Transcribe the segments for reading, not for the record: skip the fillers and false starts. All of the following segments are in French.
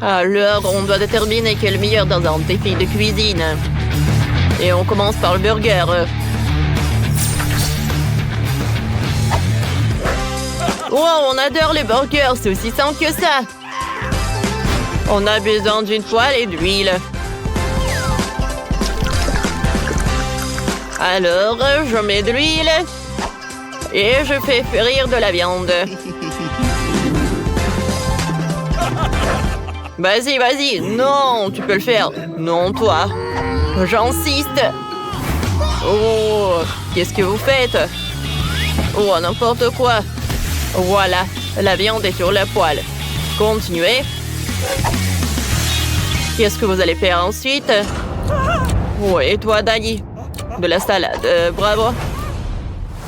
Alors, on doit déterminer quel est le meilleur dans un défi de cuisine. Et on commence par le burger. Wow, on adore les burgers, c'est aussi simple que ça. On a besoin d'une poêle et d'huile. Alors, je mets de l'huile et je fais frire de la viande. Vas-y, vas-y. Non, tu peux le faire. Non, toi. J'insiste. Oh, qu'est-ce que vous faites? Oh, n'importe quoi. Voilà, la viande est sur la poêle. Continuez. Qu'est-ce que vous allez faire ensuite? Oh, et toi, Dani? De la salade, bravo.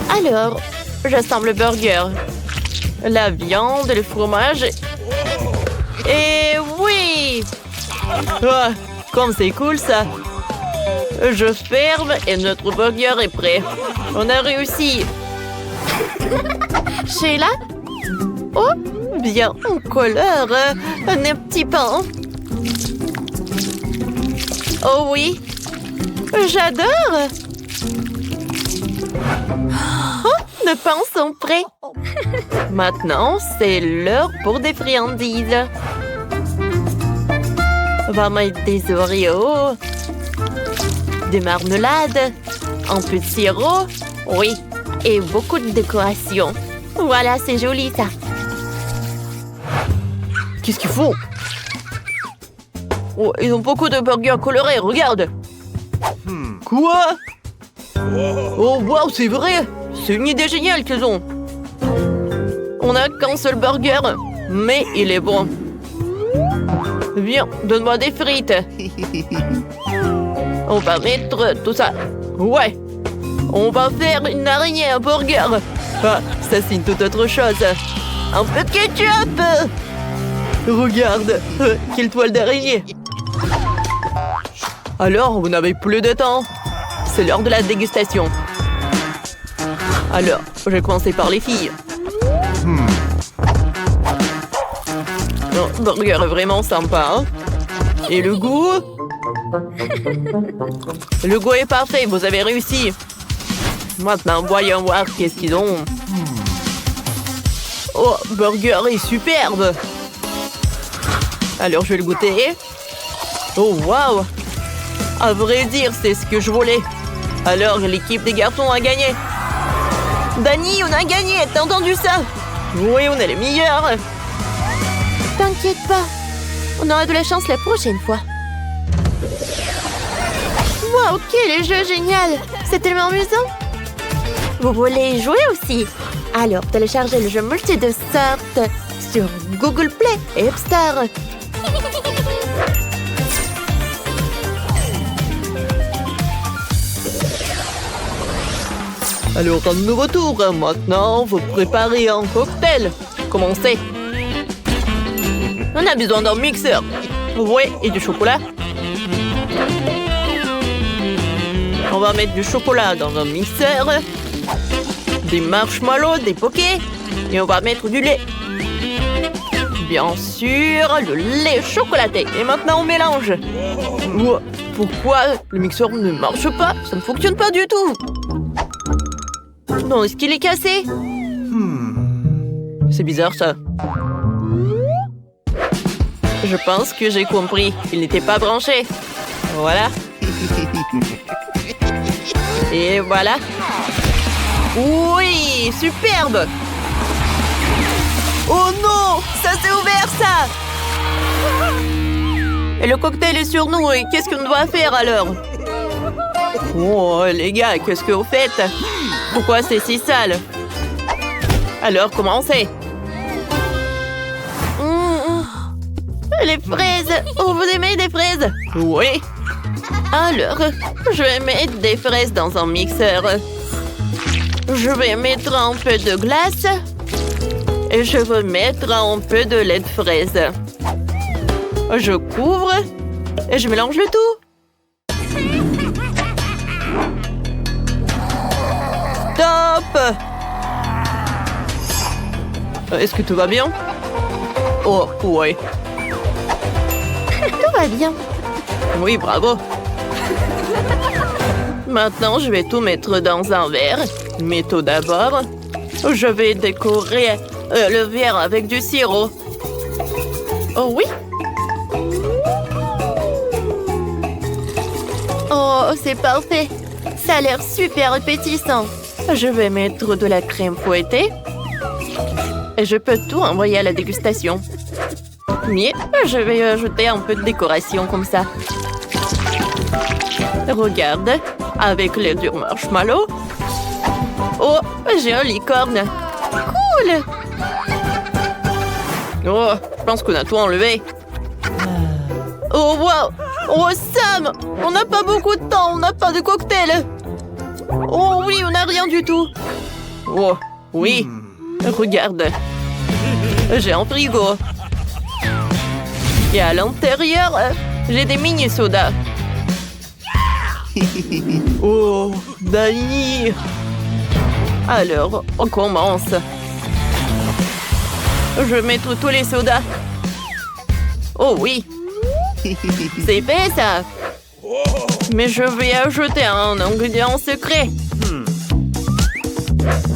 Alors, j'assemble le burger, la viande, le fromage. Et oui! Ah, comme c'est cool ça! Je ferme et notre burger est prêt. On a réussi! Sheila? Oh, bien en couleur, un petit pain. Oh oui, j'adore! Oh, nos pains sont prêts. Maintenant, c'est l'heure pour des friandises. On va mettre des Oreos, des marmelades, un peu de sirop, oui, et beaucoup de décoration. Voilà, c'est joli ça. Qu'est-ce qu'ils font? Oh, ils ont beaucoup de burgers colorés, regarde. Quoi? Oh, wow, c'est vrai! C'est une idée géniale qu'ils ont. On n'a qu'un seul burger, mais il est bon. Viens, donne-moi des frites. On va mettre tout ça. Ouais. On va faire une araignée à burger. Ah, ça c'est une toute autre chose. Un peu de ketchup. Regarde, quelle toile d'araignée. Alors, vous n'avez plus de temps. C'est l'heure de la dégustation. Alors, je vais commencer par les filles. Le burger est vraiment sympa. Hein? Et le goût? Le goût est parfait, vous avez réussi. Maintenant, voyons voir qu'est-ce qu'ils ont. Oh, burger est superbe. Alors, je vais le goûter. Oh, waouh! À vrai dire, c'est ce que je voulais. Alors, l'équipe des garçons a gagné. Dani, on a gagné, t'as entendu ça? Oui, on est les meilleurs. T'inquiète pas, on aura de la chance la prochaine fois. Wow, quel jeu génial! C'est tellement amusant. Vous voulez y jouer aussi? Alors, téléchargez le jeu multi de sorte sur Google Play et App Store. Alors, un nouveau tour. Maintenant, vous préparez un cocktail. Commencez. On a besoin d'un mixeur. Oui, et du chocolat. On va mettre du chocolat dans un mixeur. Des marshmallows, des pokés. Et on va mettre du lait. Bien sûr, le lait chocolaté. Et maintenant, on mélange. Pourquoi le mixeur ne marche pas? Ça ne fonctionne pas du tout. Non, est-ce qu'il est cassé? C'est bizarre, ça. Je pense que j'ai compris. Il n'était pas branché. Voilà. Et voilà. Oui, superbe. Oh non, ça s'est ouvert, ça. Et le cocktail est sur nous. Et qu'est-ce qu'on doit faire, alors? Oh, les gars, qu'est-ce que vous faites? Pourquoi c'est si sale? Alors, commencez. Les fraises. Oh, vous aimez des fraises? Oui. Alors, je vais mettre des fraises dans un mixeur. Je vais mettre un peu de glace. Et je vais mettre un peu de lait de fraise. Je couvre. Et je mélange le tout. Top! Est-ce que tout va bien? Oh, ouais. va bien. Oui, bravo. Maintenant, je vais tout mettre dans un verre. Mais tout d'abord, je vais décorer le verre avec du sirop. Oh oui. Oh, c'est parfait. Ça a l'air super appétissant. Je vais mettre de la crème fouettée. Et je peux tout envoyer à la dégustation. Mais je vais ajouter un peu de décoration comme ça. Regarde, avec les durs marshmallows. Oh, j'ai un licorne. Cool! Oh, je pense qu'on a tout enlevé. Oh, wow! Oh, Sam! On n'a pas beaucoup de temps, on n'a pas de cocktail. Oh oui, on n'a rien du tout. Oh, oui. Regarde. J'ai un frigo. Et à l'intérieur, j'ai des mini-sodas. Oh, Dani. Alors, on commence. Je vais mettre tous les sodas. Oh oui. C'est fait, ça. Mais je vais ajouter un ingrédient secret.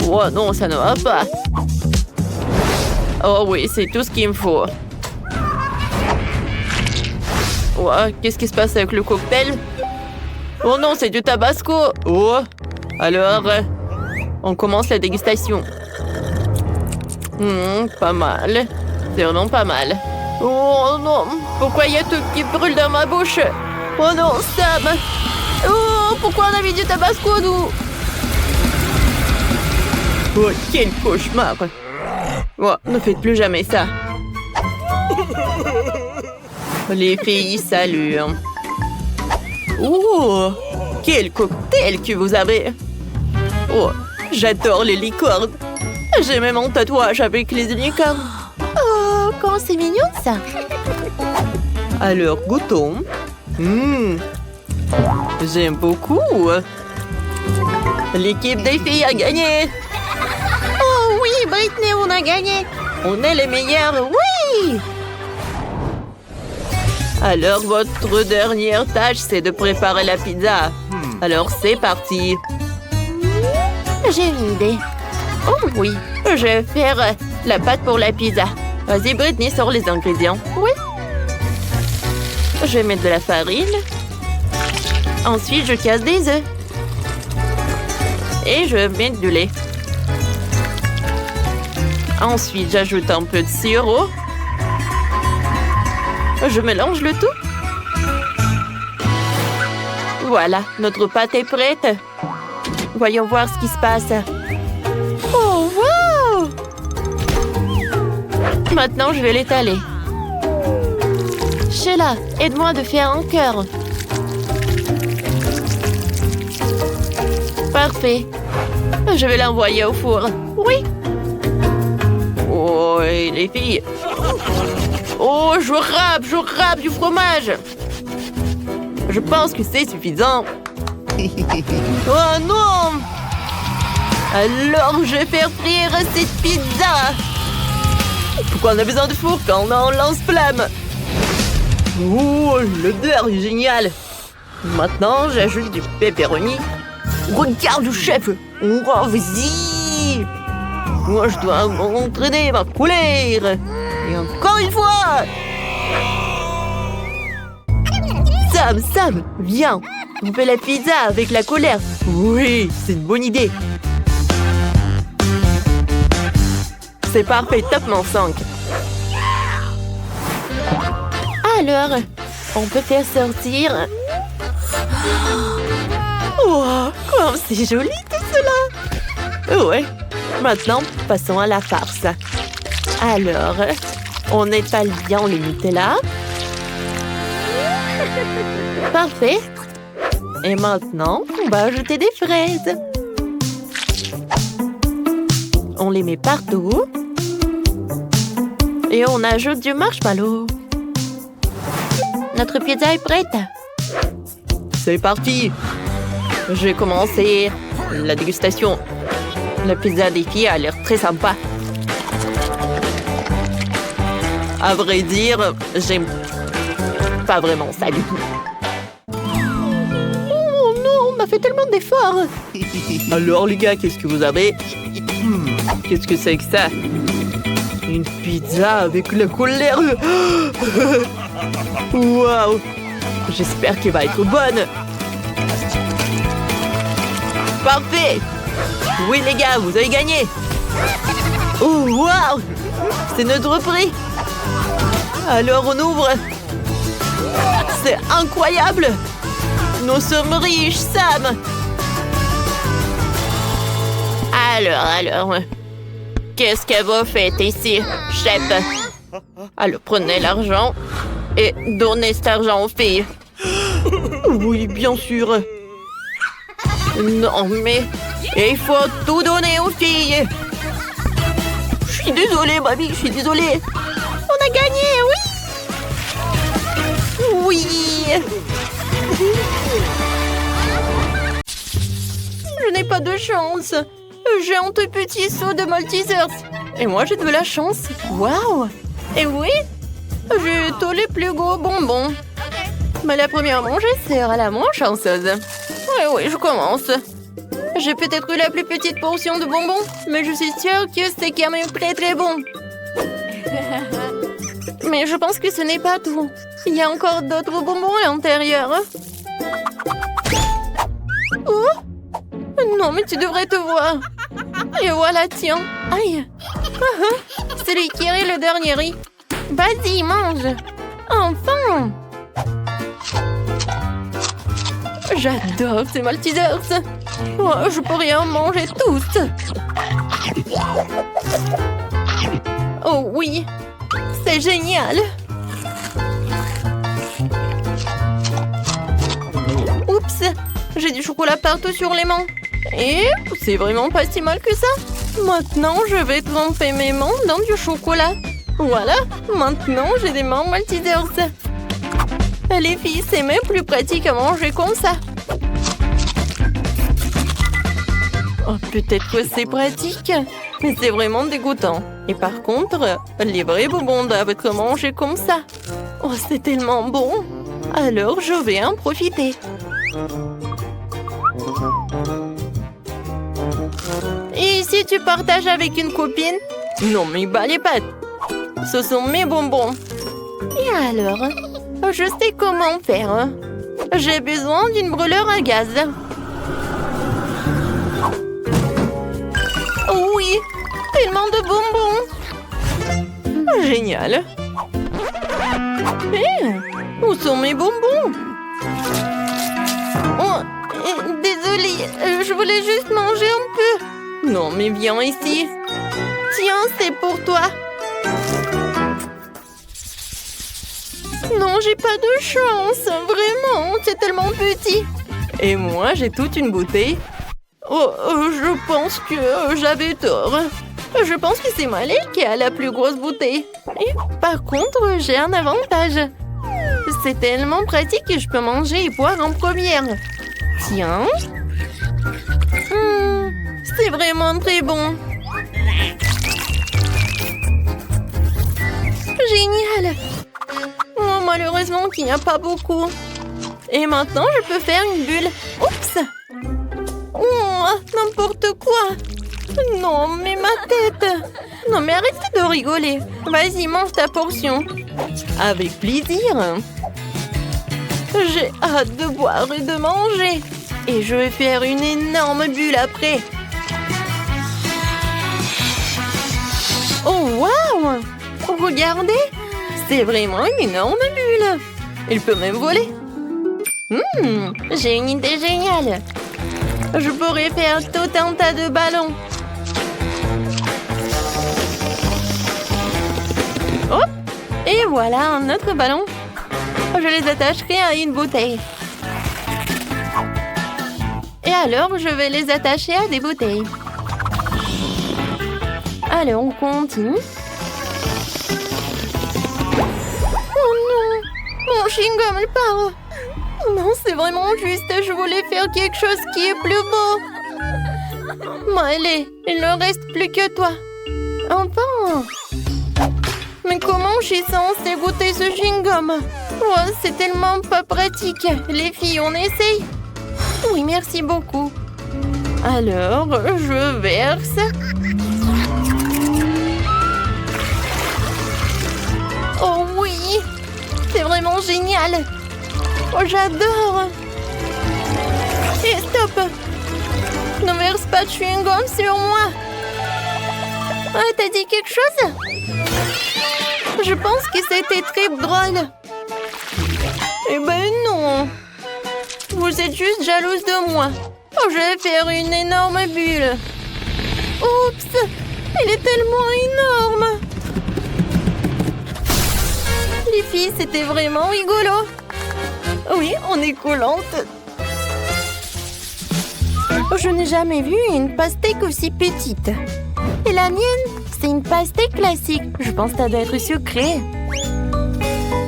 Oh non, ça ne va pas. Oh oui, c'est tout ce qu'il me faut. Oh, qu'est-ce qui se passe avec le cocktail? Oh non, c'est du tabasco. Oh, alors, on commence la dégustation. Pas mal. C'est vraiment pas mal. Oh non, pourquoi il y a tout qui brûle dans ma bouche? Oh non, Sam! Oh, pourquoi on a mis du tabasco, nous? Oh, quel cauchemar! Oh, ne faites plus jamais ça. Les filles, salut. Oh, quel cocktail que vous avez! Oh, j'adore les licornes. J'ai même un tatouage avec les licornes. Oh, comment c'est mignon, ça! Alors, goûtons. J'aime beaucoup. L'équipe des filles a gagné. Oh oui, Britney, on a gagné. On est les meilleurs, oui. Alors, votre dernière tâche, c'est de préparer la pizza. Alors, c'est parti. J'ai une idée. Oh oui, je vais faire la pâte pour la pizza. Vas-y, Britney, sors les ingrédients. Oui. Je vais mettre de la farine. Ensuite, je casse des œufs. Et je mets du lait. Ensuite, j'ajoute un peu de sirop. Je mélange le tout. Voilà, notre pâte est prête. Voyons voir ce qui se passe. Oh, wow! Maintenant, je vais l'étaler. Sheila, aide-moi de faire un cœur. Parfait. Je vais l'envoyer au four. Oui. Oh, et les filles. Oh, je râpe du fromage. Je pense que c'est suffisant. Oh non! Alors, je vais faire frire cette pizza. Pourquoi on a besoin de four quand on a un lance-flamme? Oh, l'odeur est géniale. Maintenant, j'ajoute du pepperoni. Regarde le chef. Oh, vas-y. Moi, je dois m'entraîner ma couleur. Et encore une fois. Sam, viens. On fait la pizza avec la colère. Oui, c'est une bonne idée. C'est parfait, top mon 5. Alors, on peut faire sortir. Oh, comme c'est joli tout cela. Ouais, maintenant, passons à la farce. Alors, on étale bien le Nutella. Parfait. Et maintenant, on va ajouter des fraises. On les met partout. Et on ajoute du marshmallow. Notre pizza est prête. C'est parti. Je vais commencer la dégustation. La pizza des filles a l'air très sympa. À vrai dire, j'aime pas vraiment ça du tout. Oh non, on m'a fait tellement d'efforts. Alors les gars, qu'est-ce que vous avez? Qu'est-ce que c'est que ça? Une pizza avec la colère. Waouh! J'espère qu'elle va être bonne. Parfait! Oui les gars, vous avez gagné. Oh waouh! C'est notre prix. Alors on ouvre. C'est incroyable. Nous sommes riches, Sam. Alors, qu'est-ce que vous faites ici, chef? Alors prenez l'argent et donnez cet argent aux filles. Oui, bien sûr. Non, mais il faut tout donner aux filles. Je suis désolée, mamie, je suis désolée. On a gagné, oui. Oui. Je n'ai pas de chance. J'ai un tout petit seau de Maltesers. Et moi, j'ai de la chance. Waouh. Et oui, j'ai tous les plus gros bonbons. Mais la première à manger sera la moins chanceuse. Oui, je commence. J'ai peut-être eu la plus petite portion de bonbons, mais je suis sûre que c'est quand même très très bon. Mais je pense que ce n'est pas tout. Il y a encore d'autres bonbons à l'intérieur. Oh! Non, mais tu devrais te voir. Et voilà, tiens. Aïe. Celui qui est le dernier riz. Vas-y, mange. Enfin. J'adore ces Maltesers. Oh, je pourrais en manger tous. Oh oui, c'est génial. Oups, j'ai du chocolat partout sur les mains. Et c'est vraiment pas si mal que ça. Maintenant, je vais tremper mes mains dans du chocolat. Voilà, maintenant j'ai des mains Maltesers. Les filles, c'est même plus pratique à manger comme ça. Oh, peut-être que c'est pratique, mais c'est vraiment dégoûtant. Et par contre, les vrais bonbons doivent être mangés comme ça. Oh, c'est tellement bon. Alors, je vais en profiter. Et si tu partages avec une copine? Non, mais bah les pattes. Ce sont mes bonbons. Et alors? Je sais comment faire. J'ai besoin d'une brûleur à gaz. Oui, tellement de bonbons. Génial. Où sont mes bonbons? Oh, désolée, je voulais juste manger un peu. Non, mais viens ici. Tiens, c'est pour toi. Non, j'ai pas de chance. Vraiment, c'est tellement petit. Et moi, j'ai toute une bouteille. Oh, je pense que j'avais tort. Je pense que c'est Malé qui a la plus grosse bouteille. Et par contre, j'ai un avantage. C'est tellement pratique que je peux manger et boire en première. Tiens. C'est vraiment très bon. Génial. Oh, malheureusement qu'il n'y a pas beaucoup. Et maintenant, je peux faire une bulle. Oups. Oh, n'importe quoi. Non, mais ma tête. Non, mais arrêtez de rigoler. Vas-y, mange ta portion. Avec plaisir. J'ai hâte de boire et de manger. Et je vais faire une énorme bulle après. Oh, waouh! Regardez! C'est vraiment une énorme bulle. Il peut même voler. J'ai une idée géniale. Je pourrais faire tout un tas de ballons. Hop! Et voilà un autre ballon. Je les attacherai à une bouteille. Et alors, je vais les attacher à des bouteilles. Allez, on continue. Oh non! Mon chewing-gum, il part. Non, c'est vraiment juste. Je voulais faire quelque chose qui est plus beau. Allez, il ne reste plus que toi. Enfin! Mais comment je suis censée goûter ce chewing-gum? Oh, c'est tellement pas pratique. Les filles, on essaye? Oui, merci beaucoup. Alors, je verse. Oh oui, c'est vraiment génial. Oh, j'adore. Et stop. Ne verse pas de chewing-gum sur moi. Ah, t'as dit quelque chose? Je pense que c'était très drôle. Eh ben non. Vous êtes juste jalouse de moi. Oh, je vais faire une énorme bulle. Oups, elle est tellement énorme. Les filles, c'était vraiment rigolo. Oui, on est collantes. Je n'ai jamais vu une pastèque aussi petite. Et la mienne, c'est une pastèque classique. Je pense que ça doit être sucré.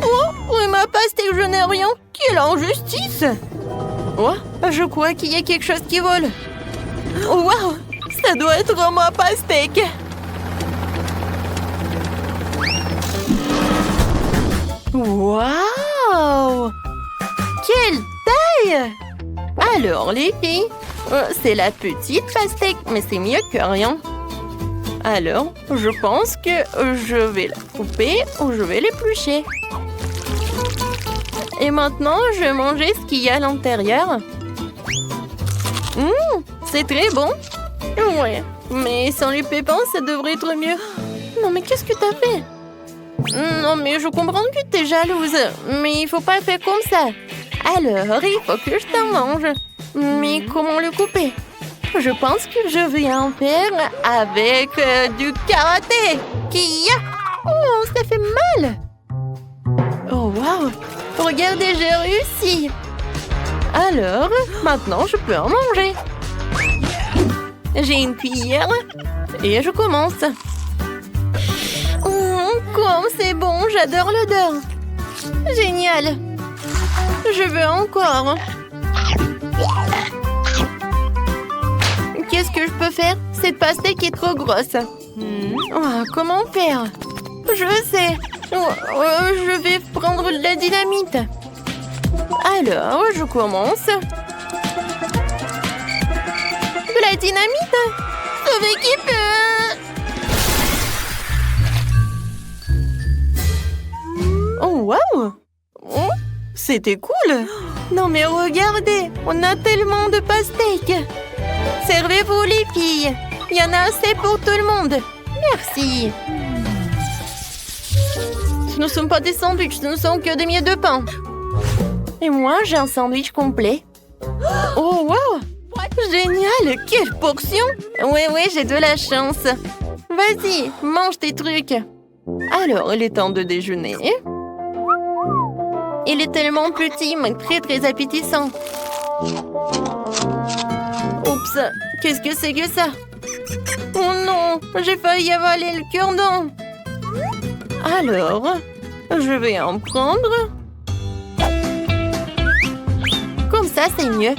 Oh, et ma pastèque, je n'ai rien. Quelle injustice! Oh, je crois qu'il y a quelque chose qui vole. Oh, wow, ça doit être ma pastèque. Wow! Quelle taille! Alors, les filles, c'est la petite pastèque, mais c'est mieux que rien. Alors, je pense que je vais la couper ou je vais l'éplucher. Et maintenant, je vais manger ce qu'il y a à l'intérieur. C'est très bon. Ouais, mais sans les pépins, ça devrait être mieux. Non, mais qu'est-ce que t'as fait? Non, mais je comprends que t'es jalouse, mais il faut pas faire comme ça. Alors, il faut que je t'en mange. Mais comment le couper? Je pense que je vais en faire avec du karaté. Oh, ça fait mal. Oh, wow. Regardez, j'ai réussi. Alors, maintenant, je peux en manger. J'ai une cuillère et je commence. Comme c'est bon, j'adore l'odeur. Génial. Je veux encore. Qu'est-ce que je peux faire? Cette pastèque est trop grosse. Oh, comment faire? Je sais. Je vais prendre de la dynamite. Alors, je commence. De la dynamite? Sauver qui peut? Oh, wow! Oh, c'était cool! Non, mais regardez, on a tellement de pastèques! Servez-vous, les filles! Il y en a assez pour tout le monde! Merci! Ce ne sont pas des sandwichs, ce ne sont que des miettes de pain! Et moi, j'ai un sandwich complet! Oh, wow! Génial! Quelle portion! Oui, j'ai de la chance! Vas-y, mange tes trucs! Alors, il est temps de déjeuner. Il est tellement petit, mais très très appétissant. Oups, qu'est-ce que c'est que ça? Oh non, j'ai failli avaler le cure-dent. Alors, je vais en prendre. Comme ça, c'est mieux.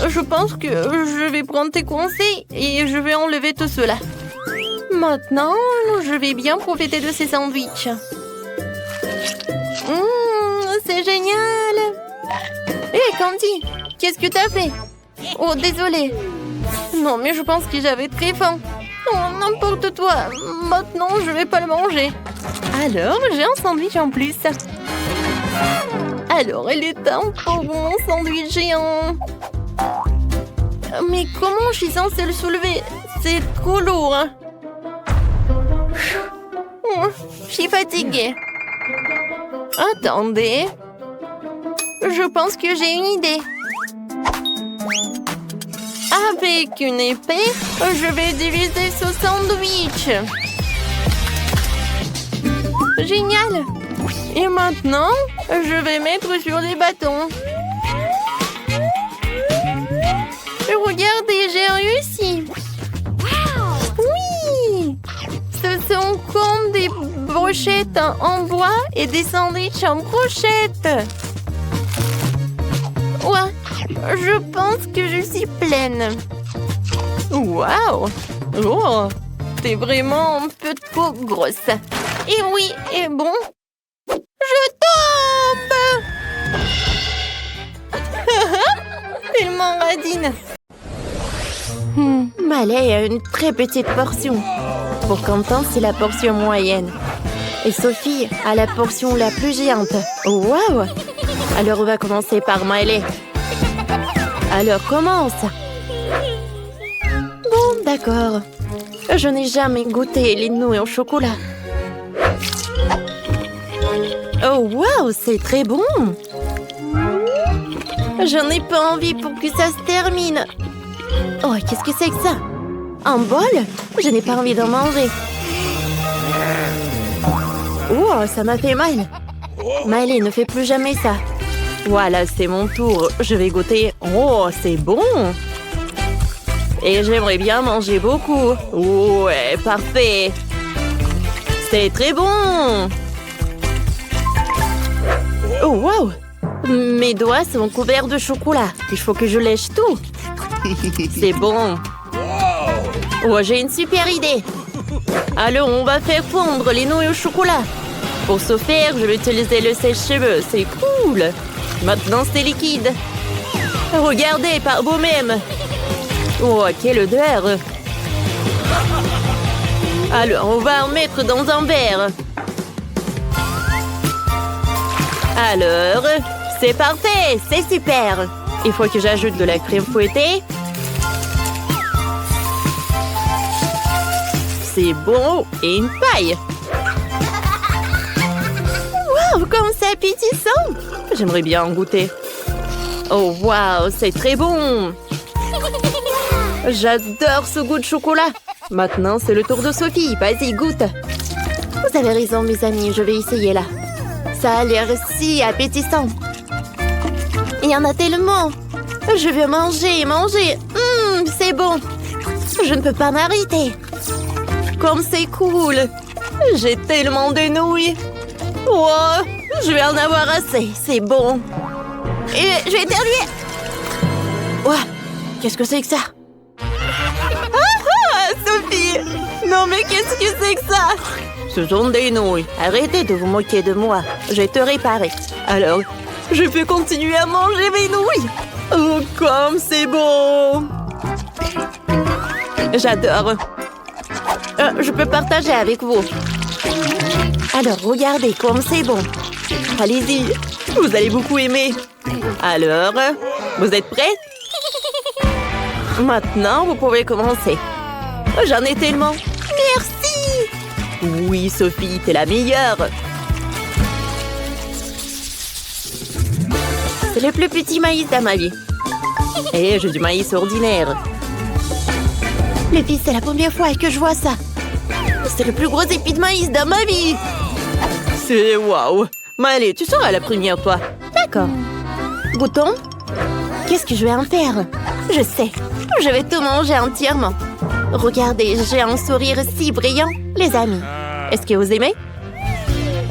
Je pense que je vais prendre tes conseils et je vais enlever tout cela. Maintenant, je vais bien profiter de ces sandwichs. C'est génial! Hé, Candy, qu'est-ce que t'as fait? Oh, désolée. Non, mais je pense que j'avais très faim. Oh, n'importe quoi. Maintenant, je vais pas le manger. Alors, j'ai un sandwich en plus. Alors, il est temps pour mon sandwich géant. Mais comment je suis censée le soulever? C'est trop lourd. Je suis fatiguée. Attendez. Je pense que j'ai une idée. Avec une épée, je vais diviser ce sandwich. Génial. Et maintenant, je vais mettre sur les bâtons. Regardez, j'ai réussi. Oui. Ce sont comme des brochettes en bois et des sandwichs en brochettes. Ouais, je pense que je suis pleine. Waouh! Oh, T'es vraiment un peu trop grosse. Et oui, et bon. Je tombe. Tellement radine. Malais a une très petite portion. Pour Quentin, c'est la portion moyenne. Et Sophie a la portion la plus géante. Waouh! Alors on va commencer par Miley. Alors commence. Bon, d'accord. Je n'ai jamais goûté les nouilles au chocolat. Oh waouh, c'est très bon. J'en ai pas envie pour que ça se termine. Oh, qu'est-ce que c'est que ça? Un bol? Je n'ai pas envie d'en manger. Oh, ça m'a fait mal. Miley, ne fais plus jamais ça. Voilà, c'est mon tour. Je vais goûter. Oh, c'est bon. Et j'aimerais bien manger beaucoup. Ouais, parfait. C'est très bon. Oh, wow. Mes doigts sont couverts de chocolat. Il faut que je lèche tout. C'est bon. Oh, j'ai une super idée. Alors, on va faire fondre les nouilles au chocolat. Pour ce faire, je vais utiliser le sèche-cheveux. C'est cool. Maintenant, c'est liquide. Regardez par vous-même. Oh, quelle odeur. Alors, on va en mettre dans un verre. Alors, c'est parfait. C'est super. Il faut que j'ajoute de la crème fouettée. C'est bon. Et une paille. Wow, comme c'est appétissant. J'aimerais bien en goûter. Oh, wow, c'est très bon. J'adore ce goût de chocolat. Maintenant, c'est le tour de Sophie. Vas-y, goûte. Vous avez raison, mes amis. Je vais essayer là. Ça a l'air si appétissant. Il y en a tellement. Je veux manger, manger. C'est bon. Je ne peux pas m'arrêter. Comme c'est cool. J'ai tellement de nouilles. Oh, je vais en avoir assez. C'est bon. Et je vais éternuer. Ouais, qu'est-ce que c'est que ça? Sophie! Non mais qu'est-ce que c'est que ça? Ce sont des nouilles. Arrêtez de vous moquer de moi. Je vais te réparer. Alors, je peux continuer à manger mes nouilles. Oh, comme c'est bon! J'adore. Je peux partager avec vous. Alors, regardez comme c'est bon. Allez-y. Vous allez beaucoup aimer. Alors, vous êtes prêts? Maintenant, vous pouvez commencer. J'en ai tellement. Merci. Oui, Sophie, t'es la meilleure. C'est le plus petit maïs de ma vie. Et j'ai du maïs ordinaire. Les filles, c'est la première fois que je vois ça. C'est le plus gros épi de maïs de ma vie. C'est waouh. Mais allez, tu seras la première, toi. D'accord. Goûtons. Qu'est-ce que je vais en faire? Je sais. Je vais tout manger entièrement. Regardez, j'ai un sourire si brillant, les amis. Est-ce que vous aimez?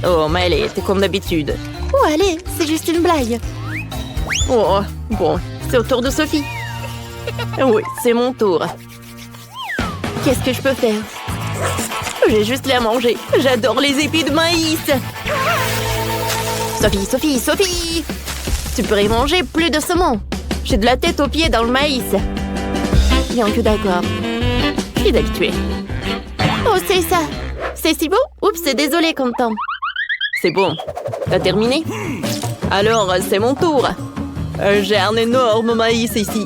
Oh, mais allez, t'es comme d'habitude. Oh, allez, c'est juste une blague. Oh, bon, c'est au tour de Sophie. Oui, c'est mon tour. Qu'est-ce que je peux faire? J'ai juste la manger. J'adore les épis de maïs. Sophie, Sophie, Sophie! Tu pourrais manger plus de saumon. J'ai de la tête aux pieds dans le maïs. Bien que d'accord. Je suis habituée. Oh, c'est ça. C'est si beau. Oups, désolé, Quentin. C'est bon. T'as terminé? Alors, c'est mon tour. J'ai un énorme maïs ici.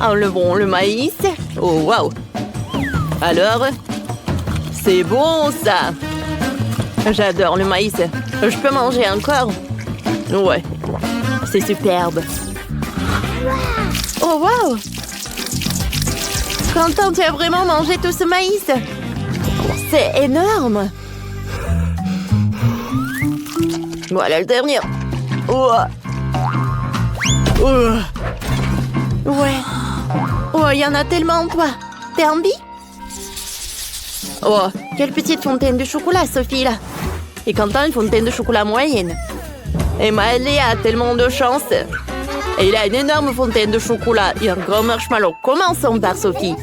Enlevons le maïs. Oh, waouh. Alors, c'est bon, ça. J'adore le maïs. Je peux manger encore? Ouais. C'est superbe. Oh, waouh. Quentin, tu as vraiment mangé tout ce maïs? C'est énorme. Voilà le dernier. Oh. Oh. Ouais. Oh, il y en a tellement, toi. T'as envie? Oh, quelle petite fontaine de chocolat, Sophie, là. Et Quentin, une fontaine de chocolat moyenne. Et Miley a tellement de chance. Et il a une énorme fontaine de chocolat et un grand marshmallow. Commençons par Sophie.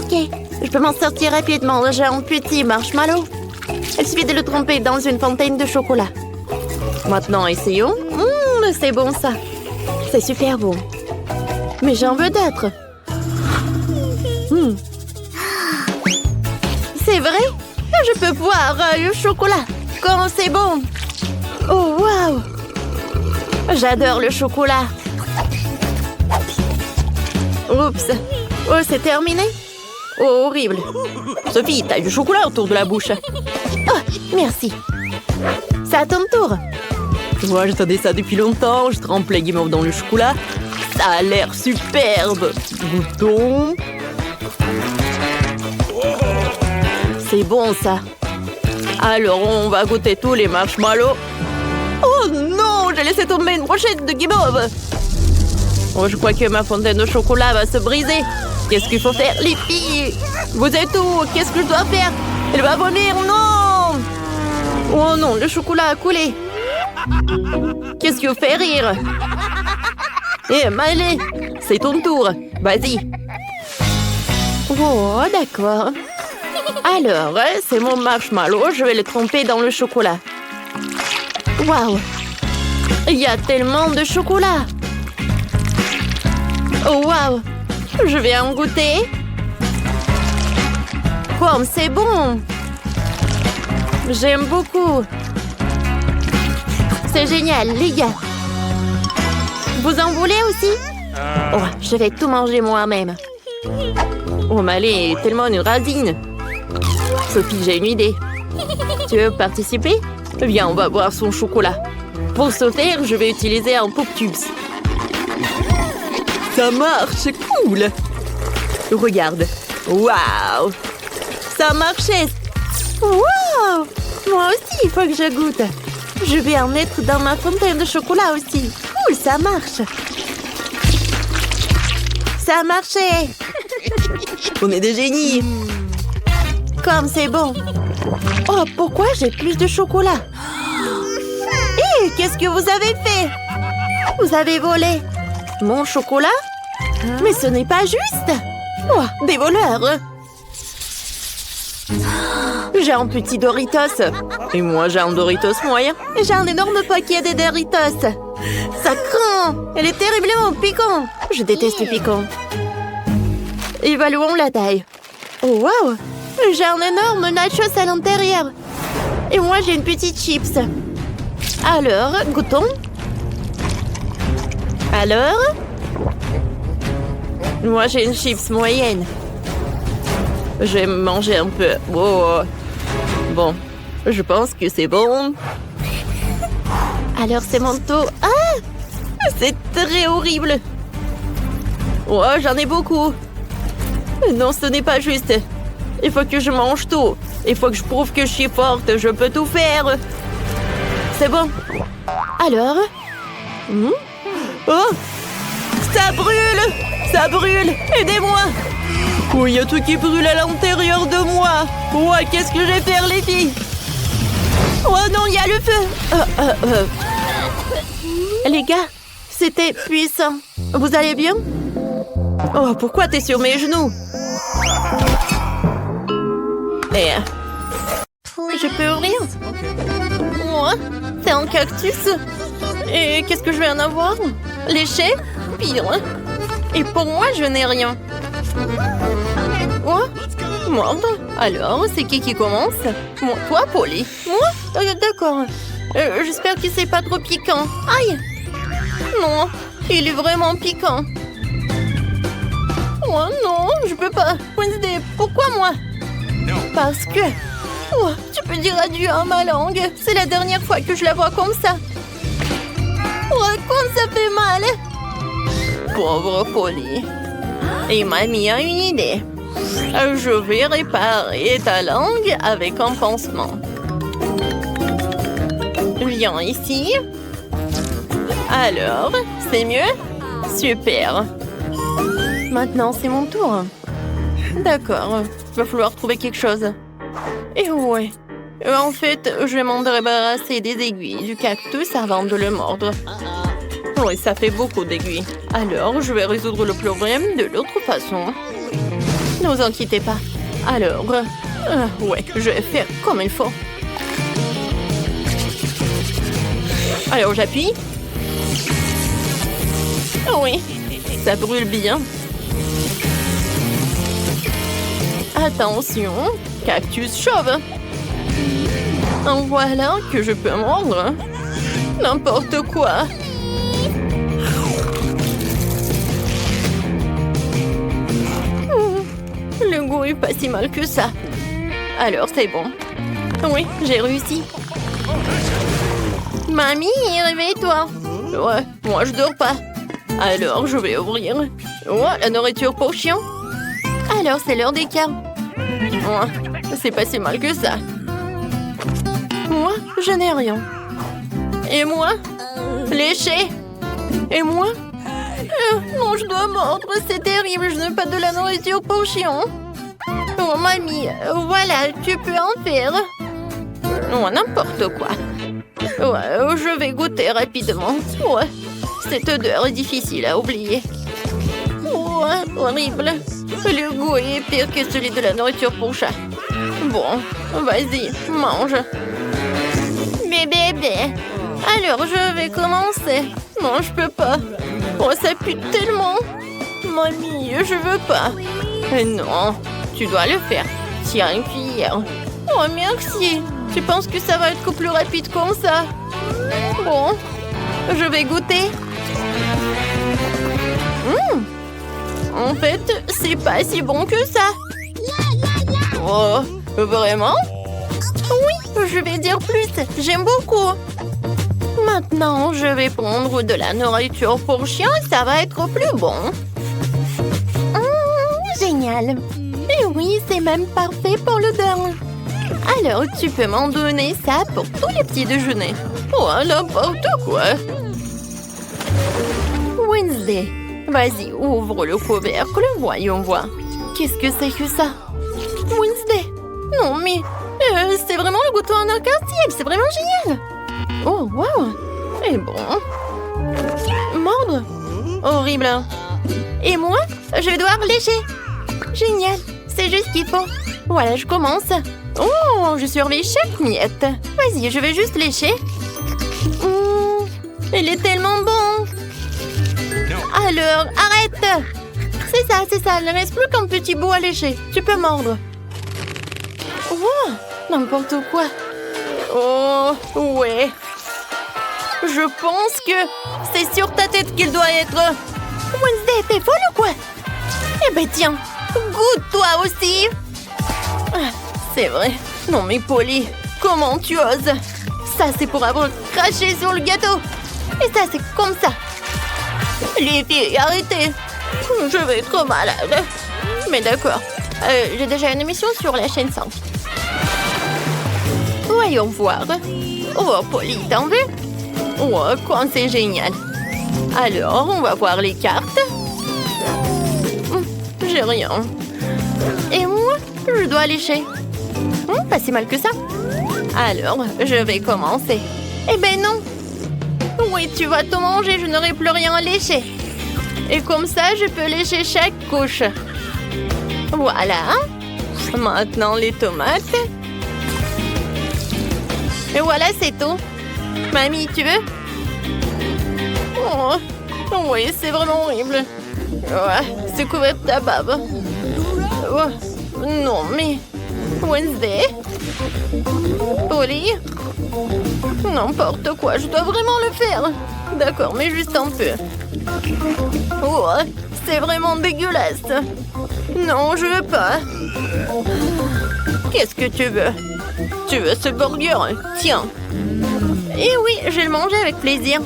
Ok, je peux m'en sortir rapidement. J'ai un petit marshmallow. Il suffit de le tremper dans une fontaine de chocolat. Maintenant, essayons. C'est bon ça. C'est super bon. Mais j'en veux d'autres. C'est vrai? Je peux voir le chocolat. Quand c'est bon. Oh, waouh! J'adore le chocolat. Oups. Oh, c'est terminé? Oh, horrible. Sophie, t'as du chocolat autour de la bouche. Oh, merci. C'est à ton tour. Moi, j'attendais ça depuis longtemps. Je trempe les guimauves dans le chocolat. Ça a l'air superbe. Goûtons. C'est bon, ça. Alors, on va goûter tous les marshmallows. Oh non, j'ai laissé tomber une brochette de guimauve. Oh, je crois que ma fontaine de chocolat va se briser. Qu'est-ce qu'il faut faire, les filles? Vous êtes où? Qu'est-ce que je dois faire? Elle va vomir, non! Oh non, le chocolat a coulé. Qu'est-ce qui vous fait rire? Eh, Miley, c'est ton tour. Vas-y. Oh, d'accord. Alors, c'est mon marshmallow. Je vais le tremper dans le chocolat. Waouh! Il y a tellement de chocolat! Oh, waouh! Je vais en goûter. Comme c'est bon! J'aime beaucoup. C'est génial, les gars. Vous en voulez aussi? Oh, je vais tout manger moi-même. Oh, Miley est tellement une radine. Sophie, j'ai une idée. Tu veux participer? Viens, on va boire son chocolat. Pour ce faire, je vais utiliser un Pop Tubes. Ça marche, c'est cool. Regarde. Waouh! Ça marchait. Waouh! Moi aussi, il faut que je goûte. Je vais en mettre dans ma fontaine de chocolat aussi. Cool, ça marche. Ça a marché. On est des génies. Comme c'est bon. Oh, pourquoi j'ai plus de chocolat? Hé, qu'est-ce que vous avez fait? Vous avez volé mon chocolat? Mais ce n'est pas juste. Oh, des voleurs. J'ai un petit Doritos. Et moi, j'ai un Doritos moyen. Et j'ai un énorme paquet de Doritos. Ça craint. Elle est terriblement piquant. Je déteste le piquant. Évaluons la taille. Oh, waouh! J'ai un énorme nachos à l'intérieur. Et moi, j'ai une petite chips. Alors, goûtons. Alors? Moi, j'ai une chips moyenne. Je vais manger un peu. Oh. Bon, je pense que c'est bon. Alors, c'est mon tour. Ah! C'est très horrible. Oh, j'en ai beaucoup. Non, ce n'est pas juste. Il faut que je mange tout. Il faut que je prouve que je suis forte. Je peux tout faire. C'est bon. Alors? Oh! Ça brûle! Ça brûle! Aidez-moi! Oh, il y a tout qui brûle à l'intérieur de moi. Oh, qu'est-ce que je vais faire, les filles? Oh non, il y a le feu. Les gars, c'était puissant. Vous allez bien? Oh, pourquoi t'es sur mes genoux? Et... je peux ouvrir? Moi, c'est un cactus. Et qu'est-ce que je vais en avoir? Léché? Pire. Et pour moi, je n'ai rien. Moi? Merde. Alors, c'est qui commence? Moi, toi, Polly. Moi? D'accord. J'espère que c'est pas trop piquant. Aïe! Non, il est vraiment piquant. Oh non, je peux pas. Wednesday, pourquoi moi? Parce que... oh, tu peux dire adieu à ma langue. C'est la dernière fois que je la vois comme ça. Oh, comme ça fait mal. Pauvre Polly. Et mamie a une idée. Je vais réparer ta langue avec un pansement. Viens ici. Alors, c'est mieux? Super. Maintenant, c'est mon tour. D'accord. Il va falloir trouver quelque chose. Et ouais. En fait, je vais m'en débarrasser des aiguilles du cactus avant de le mordre. Oui, ça fait beaucoup d'aiguilles. Alors, je vais résoudre le problème de l'autre façon. Ne vous inquiétez pas. Alors, ouais, je vais faire comme il faut. Alors, j'appuie. Oui, ça brûle bien. Attention, cactus chauve. En voilà que je peux mordre. N'importe quoi. Le goût est pas si mal que ça. Alors, c'est bon. Oui, j'ai réussi. Mamie, réveille-toi. Ouais, moi je dors pas. Alors, je vais ouvrir. Ouais, la nourriture pour chien. Alors, c'est l'heure des câbles. Ouais, c'est pas si mal que ça. Moi, je n'ai rien. Et moi? Léché. Et moi? Non, je dois mordre, c'est terrible, je n'ai pas de la nourriture pour chien. Oh, mamie, voilà, tu peux en faire. Oh, n'importe quoi. Ouais, je vais goûter rapidement. Ouais, cette odeur est difficile à oublier. Ouais, horrible. Le goût est pire que celui de la nourriture pour chat. Bon, vas-y, mange. Bébé. Alors, je vais commencer. Non, je peux pas. Oh, ça pue tellement. Mamie, je veux pas. Non, tu dois le faire. Tiens, une cuillère. Oh, merci. Tu penses que ça va être plus rapide comme ça? Bon, je vais goûter. En fait, c'est pas si bon que ça. Oh, vraiment? Oui, je vais dire plus. J'aime beaucoup. Maintenant, je vais prendre de la nourriture pour chien. Ça va être plus bon. Génial. Et oui, c'est même parfait pour l'odeur. Alors, tu peux m'en donner ça pour tous les petits déjeuners. Oh, n'importe quoi. Wednesday. Vas-y, ouvre le couvercle, voyons voir. Qu'est-ce que c'est que ça? Wednesday. Non, mais c'est vraiment le goûter en arc-en-ciel. C'est vraiment génial. Oh, wow. Et bon. Mordre. Horrible. Et moi, je vais devoir lécher. Génial. C'est juste ce qu'il faut. Voilà, je commence. Oh, je surveille chaque miette. Vas-y, je vais juste lécher. Il est tellement bon. Alors, arrête. C'est ça. Il ne reste plus qu'un petit bout à lécher. Tu peux mordre. Oh, n'importe quoi. Oh, ouais. Je pense que c'est sur ta tête qu'il doit être. Wednesday, t'es folle ou quoi? Eh ben tiens, goûte toi aussi. C'est vrai. Non mais Polly, comment tu oses? Ça c'est pour avoir craché sur le gâteau. Et ça c'est comme ça. Les filles, arrêtez. Je vais être malade. Mais d'accord. J'ai déjà une émission sur la chaîne 5. Voyons voir. Oh, Polly, t'en veux? Oh, quoi, c'est génial. Alors, on va voir les cartes. J'ai rien. Et moi, je dois lécher. Pas si mal que ça. Alors, je vais commencer. Eh ben non. Oui, tu vas tout manger, je n'aurai plus rien à lécher. Et comme ça, je peux lécher chaque couche. Voilà. Maintenant, les tomates. Et voilà, c'est tout. Mamie, tu veux? Oh, oui, c'est vraiment horrible. Ouais, c'est couvert de ta bave. Oh, non, mais... Wednesday? Polly? N'importe quoi, je dois vraiment le faire. D'accord, mais juste un peu. Oh, c'est vraiment dégueulasse. Non, je veux pas. Qu'est-ce que tu veux? Tu veux ce burger? Tiens. Et oui, je vais le manger avec plaisir.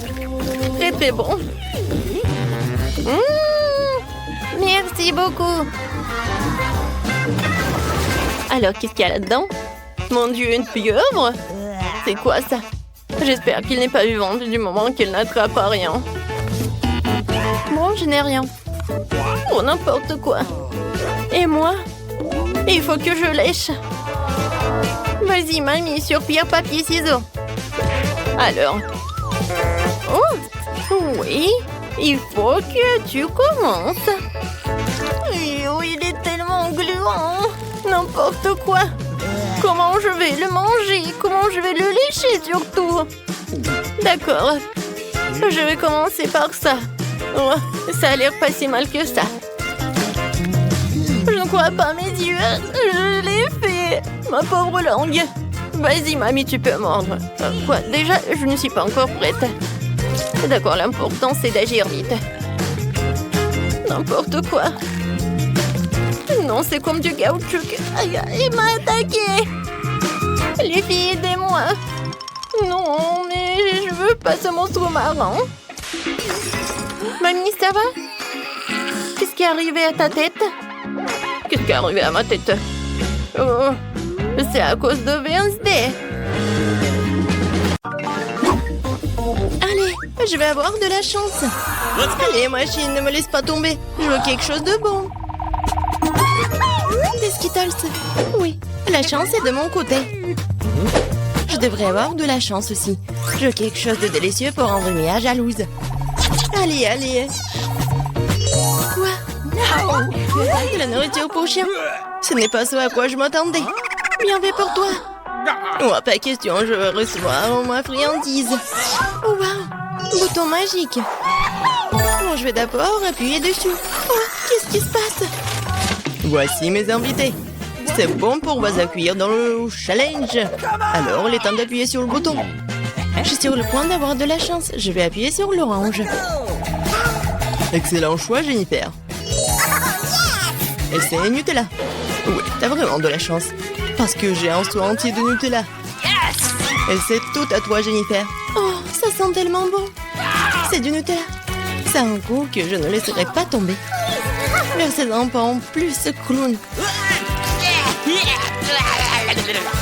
Très très bon. Merci beaucoup. Alors, qu'est-ce qu'il y a là-dedans? Mon Dieu, une pieuvre? C'est quoi ça? J'espère qu'il n'est pas vivant du moment qu'il n'attrape à rien. Bon, je n'ai rien. Oh, n'importe quoi. Et moi? Il faut que je lèche. Vas-y, mamie, sur pierre, papier, ciseaux. Alors. Oh, oui. Il faut que tu commences. Oh, il est tellement gluant. N'importe quoi. Comment je vais le manger? Comment je vais le lécher surtout? D'accord. Je vais commencer par ça. Oh, ça a l'air pas si mal que ça. Je ne crois pas mes yeux. Je l'ai fait. Ma pauvre langue. Vas-y, mamie, tu peux mordre. Quoi? Déjà, je ne suis pas encore prête. D'accord, l'important, c'est d'agir vite. N'importe quoi. Non, c'est comme du caoutchouc. Aïe, il m'a attaqué. Les filles, aidez-moi. Non, mais je veux pas ce monstre marrant. Mamie, ça va? Qu'est-ce qui est arrivé à ta tête? Qu'est-ce qui est arrivé à ma tête? Oh, c'est à cause de Wednesday. Allez, je vais avoir de la chance. Allez, machine, ne me laisse pas tomber. Je veux quelque chose de bon. Des Skittles. Oui, la chance est de mon côté. Je devrais avoir de la chance aussi. Je veux quelque chose de délicieux pour rendre Mia jalouse. Allez, allez. Quoi? De la nourriture pour chien. Ce n'est pas ce à quoi je m'attendais. Bien fait pour toi. Oh, pas question, je veux recevoir ma friandise. Oh, wow. Bouton magique. Bon, je vais d'abord appuyer dessus. Oh, qu'est-ce qui se passe? Voici mes invités. C'est bon pour vous accueillir dans le challenge. Alors, il est temps d'appuyer sur le bouton. Je suis sur le point d'avoir de la chance. Je vais appuyer sur l'orange. Excellent choix, Jennifer. Et c'est Nutella. Oui, t'as vraiment de la chance. Parce que j'ai un seau entier de Nutella. Et c'est tout à toi, Jennifer. Oh, ça sent tellement bon. C'est du Nutella. C'est un goût que je ne laisserai pas tomber. Versez-en pas en plus, clown.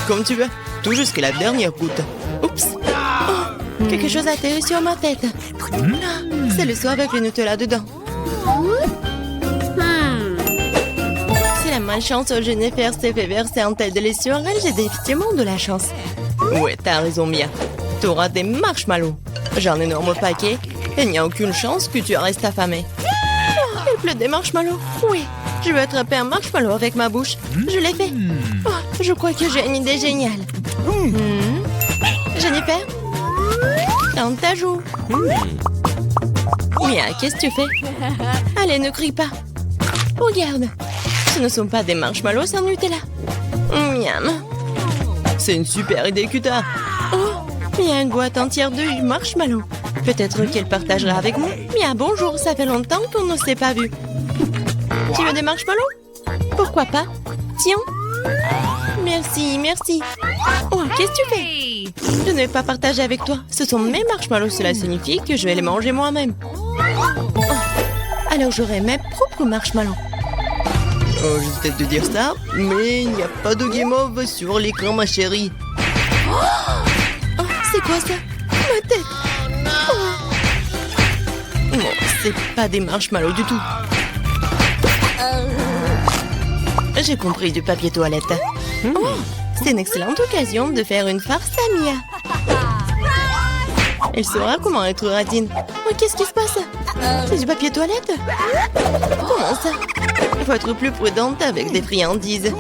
Comme tu veux, tout jusqu'à la dernière goutte. Oups. Oh, quelque chose a atterri sur ma tête. C'est le seau avec le Nutella dedans. Si la malchance Jennifer s'est fait verser un tel délice sur elle, j'ai définitivement de la chance. Ouais, t'as raison, Mia. T'auras des marshmallows. J'ai un énorme paquet. Et il n'y a aucune chance que tu restes affamé. Oh, il pleut des marshmallows. Oui, je vais attraper un marshmallow avec ma bouche. Je l'ai fait. Oh, je crois que j'ai une idée géniale. Jennifer, dans ta joue. Mia, qu'est-ce que tu fais? Allez, ne crie pas. Regarde, ce ne sont pas des marshmallows sans Nutella. Miam. C'est une super idée que t'as. Oh, Mia, une boîte entière de marshmallows. Peut-être qu'elle partagera avec moi. Mia, bonjour, ça fait longtemps qu'on ne s'est pas vu. Tu veux des marshmallows? Pourquoi pas? Tiens. Merci, merci. Oh, qu'est-ce que tu fais? Je ne vais pas partager avec toi. Ce sont mes marshmallows, cela signifie que je vais les manger moi-même. Oh, alors j'aurai mes propres marshmallows. Oh, je vais te dire ça, mais il n'y a pas de game over sur l'écran, ma chérie. Oh, c'est quoi ça? Ma tête. Oh. Non, c'est pas des marshmallows du tout. J'ai compris, du papier toilette. Oh, c'est une excellente occasion de faire une farce à Mia. Elle saura comment être radine. Oh, qu'est-ce qui se passe? C'est du papier toilette? Comment ça? Il faut être plus prudente avec des friandises.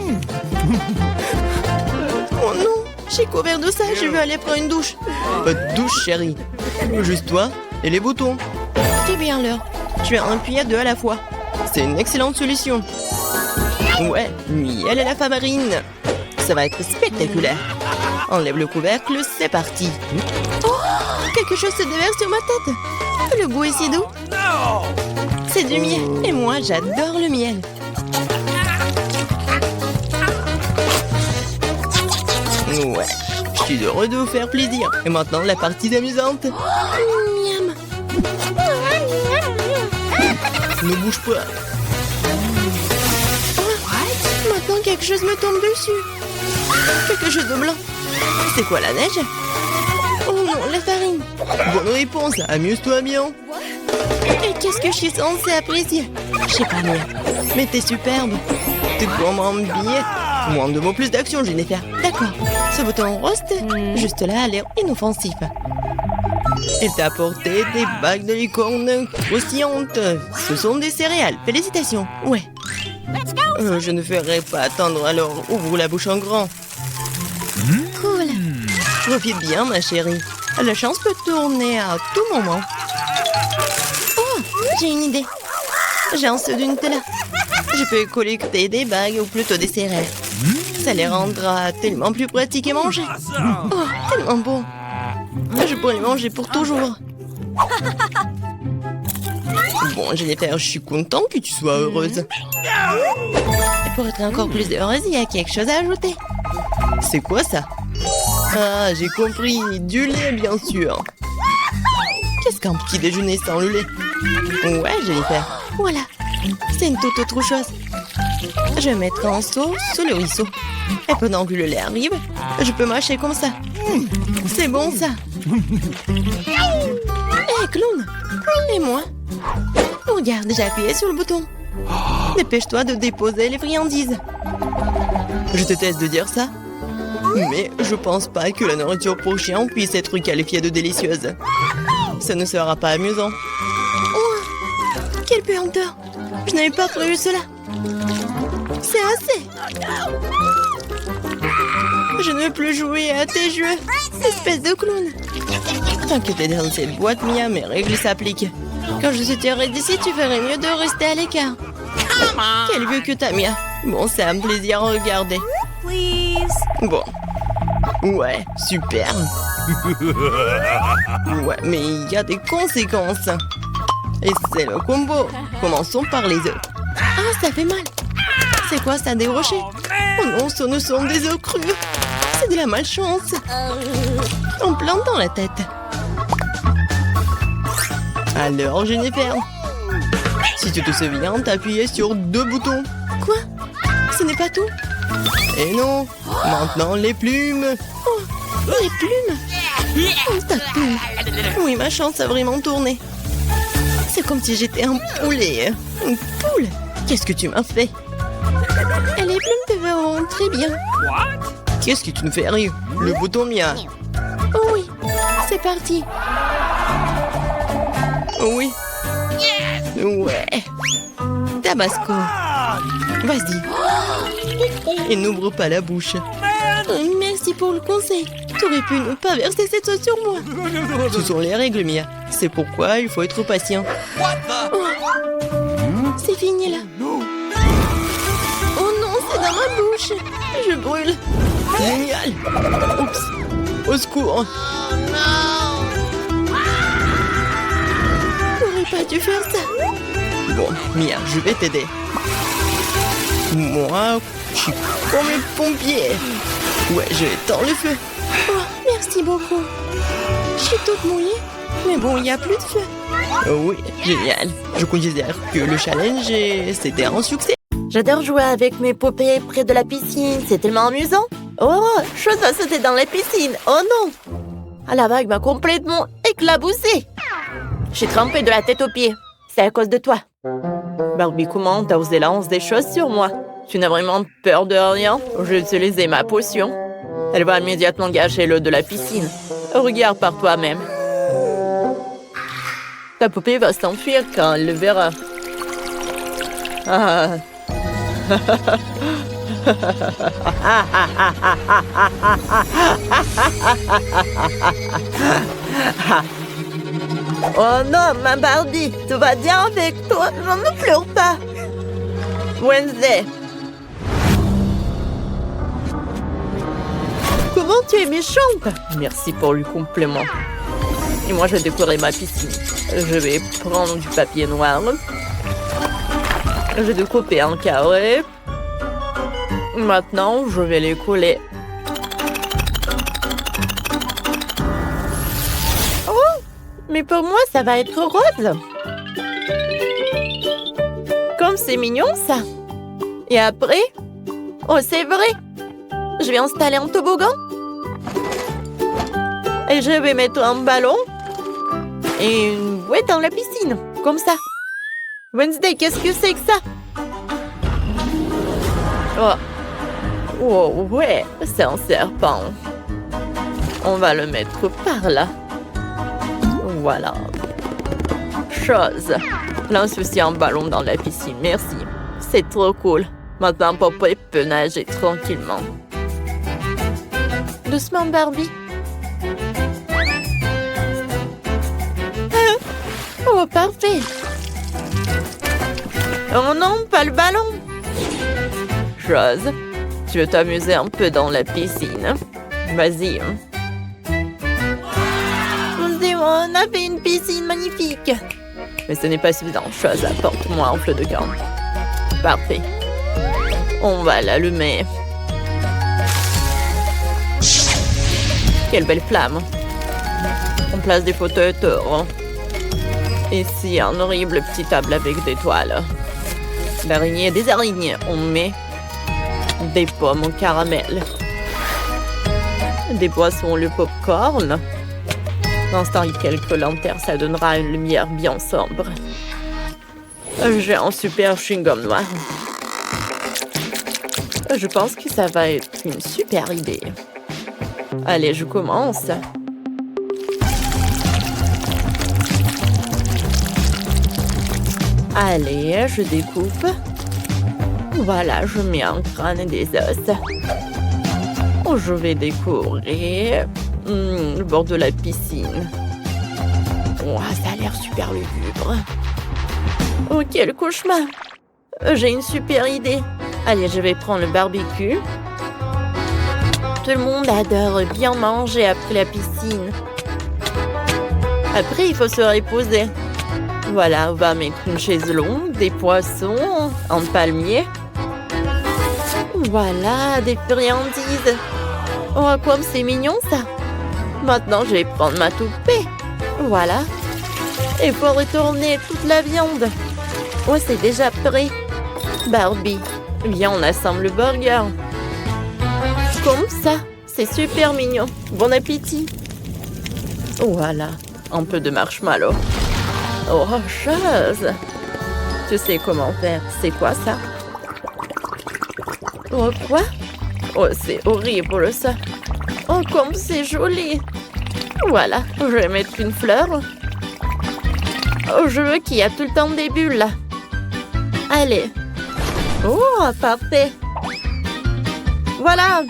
Oh non, j'ai couvert de ça, je vais aller prendre une douche. Pas de douche, chérie. Juste toi et les boutons. C'est bien l'heure. Je vais en appuyer deux à la fois. C'est une excellente solution. Ouais, miel et la famarine. Ça va être spectaculaire. Enlève le couvercle, c'est parti. Oh, quelque chose se déverse sur ma tête. Le goût est si doux. C'est du miel. Et moi, j'adore le miel. Ouais, je suis heureux de vous faire plaisir. Et maintenant, la partie amusante. Miam. Ne bouge pas. Maintenant, quelque chose me tombe dessus. Quelque chose de blanc. C'est quoi, la neige? Oh non, la farine. Bonne réponse, amuse-toi bien. Et qu'est-ce que je suis censée apprécier? Je sais pas, Mia. Mais t'es superbe. T'es vraiment bien. Moins de mots, plus d'action, Jennifer. D'accord. Ce bouton rose, juste là, a l'air inoffensif. Il t'a apporté des bagues de licorne croustillantes. Ce sont des céréales. Félicitations. Ouais. Je ne ferai pas attendre, alors ouvre la bouche en grand. Cool. Profite bien, ma chérie. La chance peut tourner à tout moment. Oh, j'ai une idée. J'ai un seau de Nutella. Je peux collecter des bagues ou plutôt des céréales. Ça les rendra tellement plus pratiques à manger. Oh, tellement bon. Je pourrais les manger pour toujours. Bon, Jennifer, je suis content que tu sois heureuse. Et pour être encore plus heureuse, il y a quelque chose à ajouter. C'est quoi ça? Ah, j'ai compris. Du lait, bien sûr. Qu'est-ce qu'un petit déjeuner sans le lait? Ouais, Jennifer. Voilà. C'est une toute autre chose. Je vais mettre un seau sous le ruisseau. Et pendant que le lait arrive, je peux mâcher comme ça. C'est bon, ça. Hé, clown. Et moi? Regarde, j'ai appuyé sur le bouton. Dépêche-toi de déposer les friandises. Je te teste de dire ça, mais je pense pas que la nourriture pour chien puisse être qualifiée de délicieuse. Ça ne sera pas amusant. Oh, quelle puanteur! Je n'avais pas prévu cela. C'est assez. Je ne veux plus jouer à tes jeux, espèce de clown. Tant que t'es dans cette boîte, Mia, mes règles s'appliquent. Quand je sortirai d'ici, tu ferais mieux de rester à l'écart. Quel vieux que t'as, Mia. Bon, c'est un plaisir à regarder. Bon. Ouais, super. Ouais, mais il y a des conséquences. Et c'est le combo. Commençons par les œufs. Ah, ça fait mal. C'est quoi ça, des rochers? Oh non, ce ne sont des œufs crus. C'est de la malchance. En plein dans la tête. Alors, Jennifer, si tu te souviens, t'as appuyé sur 2 boutons. Quoi? Ce n'est pas tout? Et non. Maintenant, les plumes. Oh, les plumes. Oh, ta plume. Oui, ma chance a vraiment tourné. C'est comme si j'étais un poulet. Une poule. Qu'est-ce que tu m'as fait? Et les plumes te vont très bien. Qu'est-ce que tu nous fais rire? Le bouton Mia. Oh oui, c'est parti. Oh oui. Ouais. Tabasco. Vas-y. Et n'ouvre pas la bouche. Merci pour le conseil. Tu aurais pu ne pas verser cette sauce sur moi. Ce sont les règles, Mia. C'est pourquoi il faut être patient. Oh. C'est fini là. Oh non, c'est dans ma bouche. Je brûle. Génial. Oups. Au secours. J'aurais pas dû faire ça. Bon, Mia, je vais t'aider. Moi, je suis comme les pompiers. Ouais, je éteins le feu. Oh, merci beaucoup. Je suis toute mouillée. Mais bon, il n'y a plus de feu. Oh oui, génial. Je considère que le challenge, c'était un succès. J'adore jouer avec mes poupées près de la piscine. C'est tellement amusant. Oh, chose va sauter dans la piscine. Oh non. Ah, la vague m'a complètement éclaboussée. Je suis trempée de la tête aux pieds. C'est à cause de toi. Barbie, comment t'as osé lancer des choses sur moi? Tu n'as vraiment peur de rien? J'ai utilisé ma potion. Elle va immédiatement gâcher l'eau de la piscine. Regarde par toi-même. Ta poupée va s'enfuir quand elle le verra. Ah. Oh non, ma Barbie, tout va bien avec toi? Non, ne pleure pas. Wednesday. Comment tu es méchante? Merci pour le compliment. Et moi, je vais décorer ma piscine. Je vais prendre du papier noir. Je vais découper en carré. Maintenant, je vais les coller. Oh, mais pour moi, ça va être rose. Comme c'est mignon, ça. Et après? Oh, c'est vrai. Je vais installer un toboggan. Et je vais mettre un ballon. Et une bouée dans la piscine. Comme ça. Wednesday, qu'est-ce que c'est que ça? Oh. Oh, ouais, c'est un serpent. On va le mettre par là. Voilà. Chose. Lance aussi un ballon dans la piscine, merci. C'est trop cool. Maintenant, Poppy peut nager tranquillement. Doucement, Barbie. Oh, parfait. Oh non, pas le ballon. Rose, tu veux t'amuser un peu dans la piscine? Vas-y. On avait une piscine magnifique. Mais ce n'est pas suffisant. Rose, apporte-moi un flot de camp. Parfait. On va l'allumer. Quelle belle flamme. On place des fauteuils autour. Ici, un horrible petit table avec des toiles. Des araignées. On met des pommes au caramel. Des boissons, le popcorn. Installer quelques lanternes, ça donnera une lumière bien sombre. J'ai un super chewing-gum noir. Je pense que ça va être une super idée. Allez, je commence. Allez, je découpe. Voilà, je mets un crâne et des os. Je vais décorer le bord de la piscine. Oh, ça a l'air super lugubre. Oh, quel cauchemar! J'ai une super idée. Allez, je vais prendre le barbecue. Tout le monde adore bien manger après la piscine. Après, il faut se reposer. Voilà, on va mettre une chaise longue, des poissons, un palmier. Voilà, des friandises. Oh, comme c'est mignon, ça. Maintenant, je vais prendre ma toupée. Voilà. Et pour retourner toute la viande. Oh, c'est déjà prêt. Barbie, viens, on assemble le burger. Comme ça, c'est super mignon. Bon appétit. Voilà, un peu de marshmallow. Oh, chose. Tu sais comment faire. C'est quoi ça? Oh, quoi? Oh, c'est horrible, ça. Oh, comme c'est joli. Voilà, je vais mettre une fleur. Oh, je veux qu'il y a tout le temps des bulles, là. Allez. Oh, parfait. Voilà.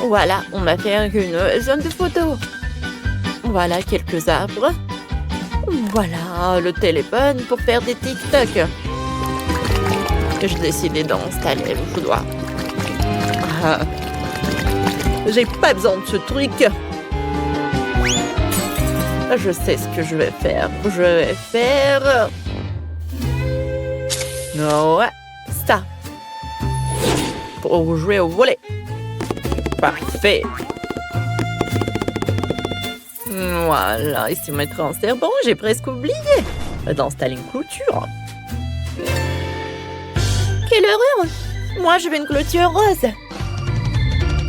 Voilà, on va faire une zone de photos. Voilà, quelques arbres. Voilà, le téléphone pour faire des TikTok. J'ai décidé d'installer le boudoir. Ah. J'ai pas besoin de ce truc. Je sais ce que je vais faire. Je vais faire... Ouais, ça. Pour jouer au volley. Parfait. Voilà, ici mettre en serre. Bon, j'ai presque oublié d'installer une clôture. Quelle horreur! Moi, je veux une clôture rose.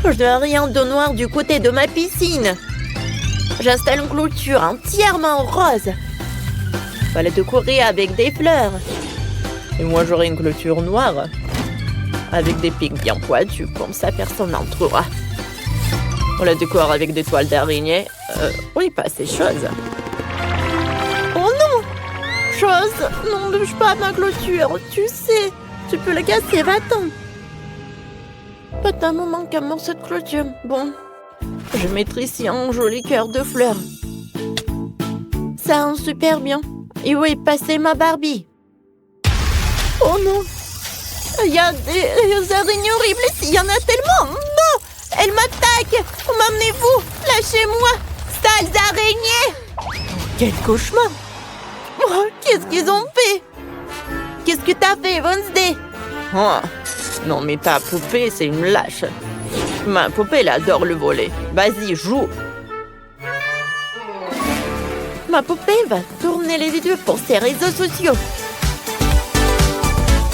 Je veux rien de noir du côté de ma piscine. J'installe une clôture entièrement rose. On va la décorer avec des fleurs. Et moi, j'aurai une clôture noire. Avec des pics bien pointus. Comme ça, personne n'entrera. On la décore avec des toiles d'araignée. Oui, pas ces choses. Oh non! Chose! Non, ne touche pas à ma clôture. Tu sais, tu peux la casser, va-t'en. Pas un moment qu'un morceau de clôture. Bon, je mettrai ici un joli cœur de fleurs. Ça rend super bien. Et où est passée ma Barbie? Oh non! Il y a des araignées horribles ici. Il y en a tellement. Non! Elle m'attaque! M'emmenez-vous! Lâchez-moi! Sales araignées! Quel cauchemar! Oh, qu'est-ce qu'ils ont fait? Qu'est-ce que t'as fait, Wednesday? Oh, non, mais ta poupée, c'est une lâche. Ma poupée, elle adore le volley. Vas-y, joue! Ma poupée va tourner les vidéos pour ses réseaux sociaux.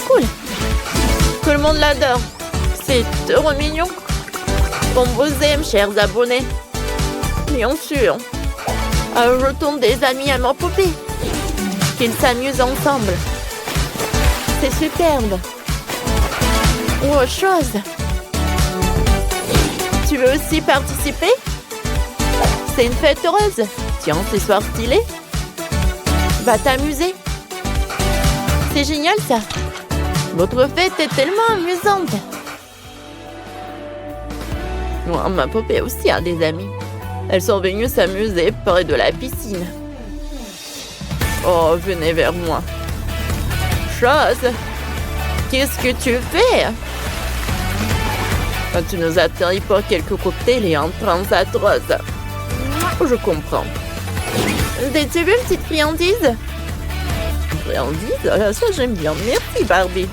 Cool! Tout le monde l'adore. C'est trop mignon. On vous aime, chers abonnés. Bien sûr. Je tourne des amis à ma poupée. Qu'ils s'amusent ensemble. C'est superbe. Ou autre chose. Tu veux aussi participer? C'est une fête heureuse. Tiens, ce soir stylé. Va t'amuser. C'est génial, ça. Votre fête est tellement amusante. Moi, ma poupée aussi a des amis. Elles sont venues s'amuser près de la piscine. Oh, venez vers moi. Chose, qu'est-ce que tu fais? Tu nous as atterri pour quelques cocktails et un transe atroce. Je comprends. Tu veux une petite friandise? Friandise? Ça, j'aime bien. Merci, Barbie.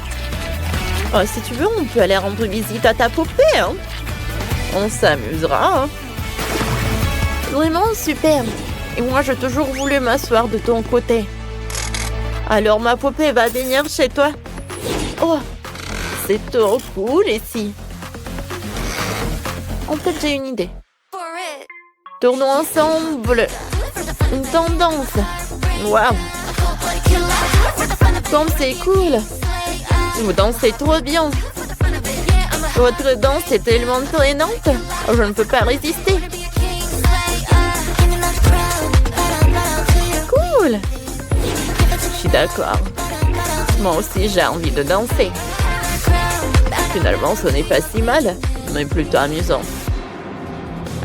Oh, si tu veux, on peut aller rendre visite à ta poupée. Hein? On s'amusera. Hein? Vraiment super. Et moi, j'ai toujours voulu m'asseoir de ton côté. Alors, ma poupée va venir chez toi. Oh, c'est trop cool ici. En fait, j'ai une idée. Tournons ensemble une tendance. Waouh! Comme c'est cool! Vous dansez trop bien. Votre danse est tellement traînante. Je ne peux pas résister. Cool! Je suis d'accord. Moi aussi, j'ai envie de danser. Finalement, ce n'est pas si mal, mais plutôt amusant.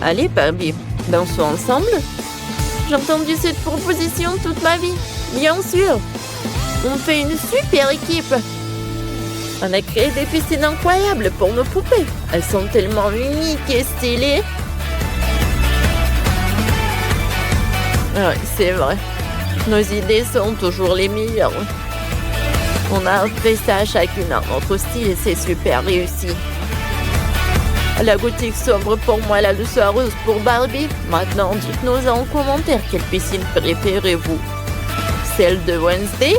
Allez, Barbie, dansons ensemble. J'ai entendu cette proposition toute ma vie. Bien sûr. On fait une super équipe. On a créé des piscines incroyables pour nos poupées. Elles sont tellement uniques et stylées. Oui, c'est vrai. Nos idées sont toujours les meilleures. On a fait ça chacune à notre style et c'est super réussi. La gothique sobre pour moi, la douceur rose pour Barbie. Maintenant, dites-nous en commentaire quelle piscine préférez-vous? Celle de Wednesday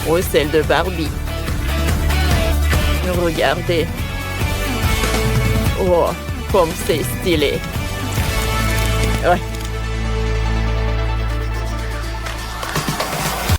ou celle de Barbie? Regardez. Oh, comme c'est stylé. Ouais.